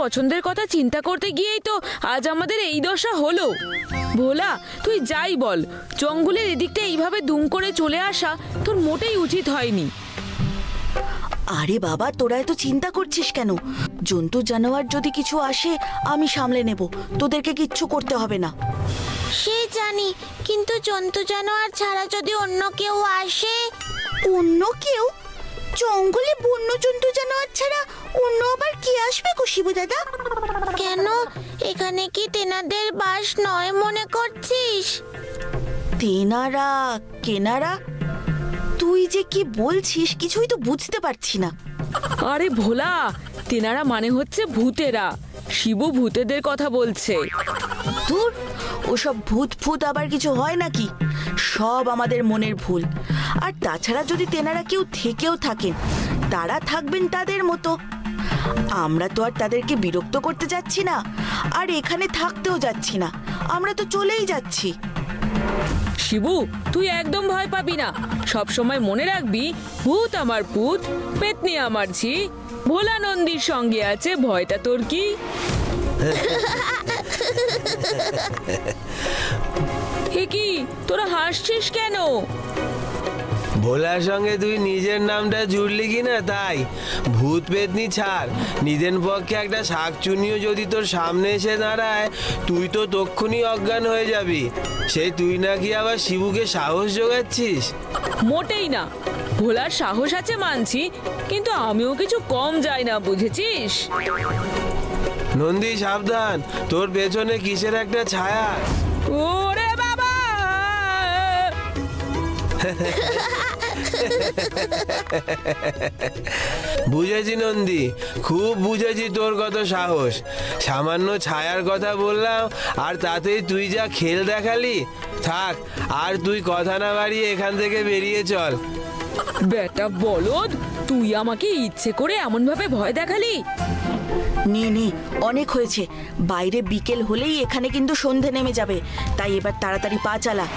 পছন্দের কথা চিন্তা করতে গিয়েই তো আজ আমাদের এই দশা হলো। ভোলা, তুই যাই বল, জঙ্গলের এদিকটা এইভাবে দুম করে চলে আসা তোর মোটেই উচিত হয়নি। আরে বাবা, তোরা এত চিন্তা করছিস কেন? জন্তু জানোয়ার যদি কিছু আসে আমি সামলে নেব, তোদেরকে কিচ্ছু করতে হবে না। সে জানি, কিন্তু জন্তু জানোয়ার ছাড়া যদি অন্য কেউ আসে? অন্য কেউ? জঙ্গলে বন্য জন্তু জানোয়ার ছাড়া অন্য আবার কে আসবে গো শিবু দাদা? কেন, এখানে কি তেনাদের বাস নয় মনে করছিস? তেনারা কেনারা? তুই যে কি বলছিস কিছুই তো বুঝতে পারছি না। আরে ভোলা, তেনারা মানে হচ্ছে ভূতেরা। শিবু ভূতেদের কথা বলছে। ধুর, ওসব ভূত ফুত আবার কিছু হয় নাকি? সব আমাদের মনের ভুল। আর তাছাড়া যদি তেনারা কেউ থেকেও থাকেন, তারা থাকবেন তাদের মতো। আমরা তো আর তাদেরকে বিরক্ত করতে যাচ্ছি না, আর এখানে থাকতেও যাচ্ছি না, আমরা তো চলেই যাচ্ছি। শিবু, তুই একদম ভয় পাবি না। সব সময় মনে রাখবি, ভূত আমার পুত, পেতনি আমার ঝি, ভোলা নন্দীর সঙ্গে আছে, ভয়টা তোর কি? এ কি, তোরা হাসছিস কেন? ভোলার সঙ্গে তুই নিজের নামটা জুড়লি কি না তাই? ভূত পেতনি ছাড়, নিজের পক্ষে একটা শাকচুনিও যদি তোর সামনে এসে দাঁড়ায়, তুই তো তক্ষুনি অজ্ঞান হয়ে যাবি। সেই তুই নাকি আবার শিবুকে সাহস জোগাচ্ছিস? মোটেই না। ভোলার সাহস আছে মানছি, কিন্তু আমিও কিছু কম যাই না, বুঝেছিস? নন্দী সাবধান, তোর পেছনে কিসের একটা ছায়া। ওরে বাবা! বুঝেছি নন্দী, খুব বুঝেছি তোর কত সাহস। সামান্য ছায়ার কথা বললাম আর তাতেই তুই যা খেল দেখালি। থাক, আর তুই কথা না বাড়িয়ে এখান থেকে বেরিয়ে চল। বেটা বলদ, তুই আমাকে ইচ্ছে করে এমন ভাবে ভয় দেখালি? নে নে, অনেক হয়েছে। বাইরে বিকেল হলেই এখানে কিন্তু সন্ধে নেমে যাবে, তাই এবার তাড়াতাড়ি পা চালা।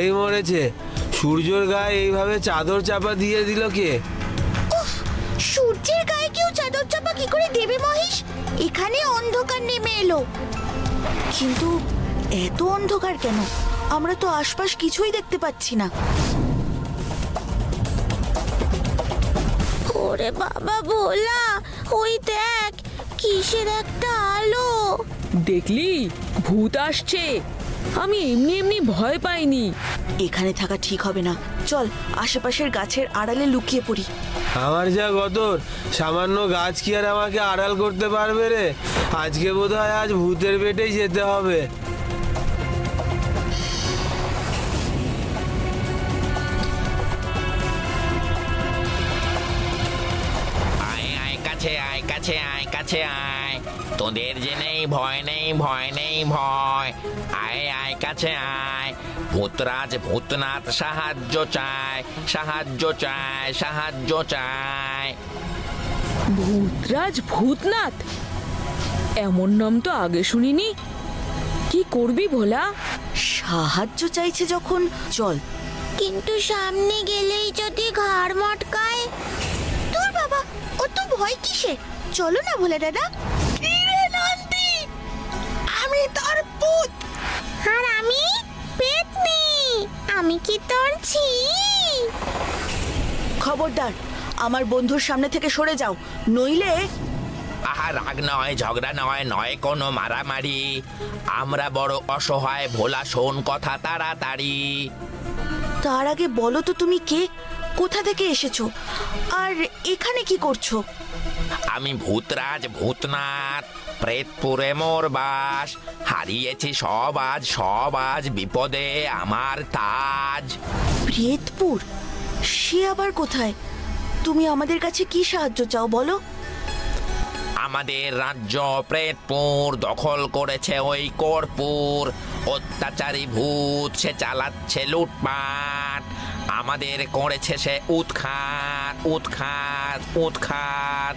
এই মরেছে, সূর্যর গায়ে এইভাবে চাদর চাপা দিয়ে দিল কে? সূর্যের গায়ে কেউ চাদর চাপা কি করে দেবে মহেশ? এখানে অন্ধকার নেমে এলো। কিন্তু এত অন্ধকার কেন? আমরা তো আশপাশ কিছুই দেখতে পাচ্ছি না। ওরে বাবা ভোলা, ওই দেখ, কিসের একটা আলো। দেখলি, ভূত আসছে। আমি এমনি এমনি ভয় পাইনি। এখানে থাকা ঠিক হবে না, চল আশেপাশের গাছের আড়ালে লুকিয়ে পড়ি। আমার যা গতর, সামান্য গাছ কি আর আমাকে আড়াল করতে পারবে রে? আজকে বোধহয় আজ ভূতের পেটেই যেতে হবে। আয় আয় কাছে আয়, কাছে আয়, কাছে আয়। তোদের যে নেই ভয়, নেই ভয়, নেই ভয়। আয় আয় কাছে আয়। ভূতরাজ ভূতনাথ সাহায্য চায়, সাহায্য চায়, সাহায্য চায়। ভূতরাজ ভূতনাথ, এমন নাম তো আগে শুনিনি। কি করবি ভোলা? সাহায্য চাইছে যখন চল। কিন্তু সামনে গেলেই যদি ঘাড় মটকায়? তোর বাবা, ও তো ভয় কিসে? চলো না ভোলা দাদা। আমি তোর পুত। আর আমি পেতনি, আমি কি তোর ছি? খবরদার, আমার বন্ধুর সামনে থেকে সরে যাও, নইলে। আহা, রাগ নয়, ঝগড়া নয়, নয় কোনো মারামারি। আমরা বড় অসহায় ভোলা, শোন কথা তাড়াতাড়ি। তার আগে বলো তো তুমি কে, কোথা থেকে এসেছো, আর এখানে কি করছো? আমি ভূতরাজ ভূতনাথ, প্রেতপুরে মোর বাস। হারিয়েছি সব আজ বিপদে আমার তাজ। প্রেতপুর? সে আবার কোথায়? তুমি আমাদের কাছে কি সাহায্য চাও বলো? আমাদের রাজ্য প্রেতপুর দখল করেছে ওই কর্পূর। অত্যাচারী ভূত, সে চালাচ্ছে লুটপাট। আমাদের করেছে সে উৎখাত, উৎখাত, উৎখাত।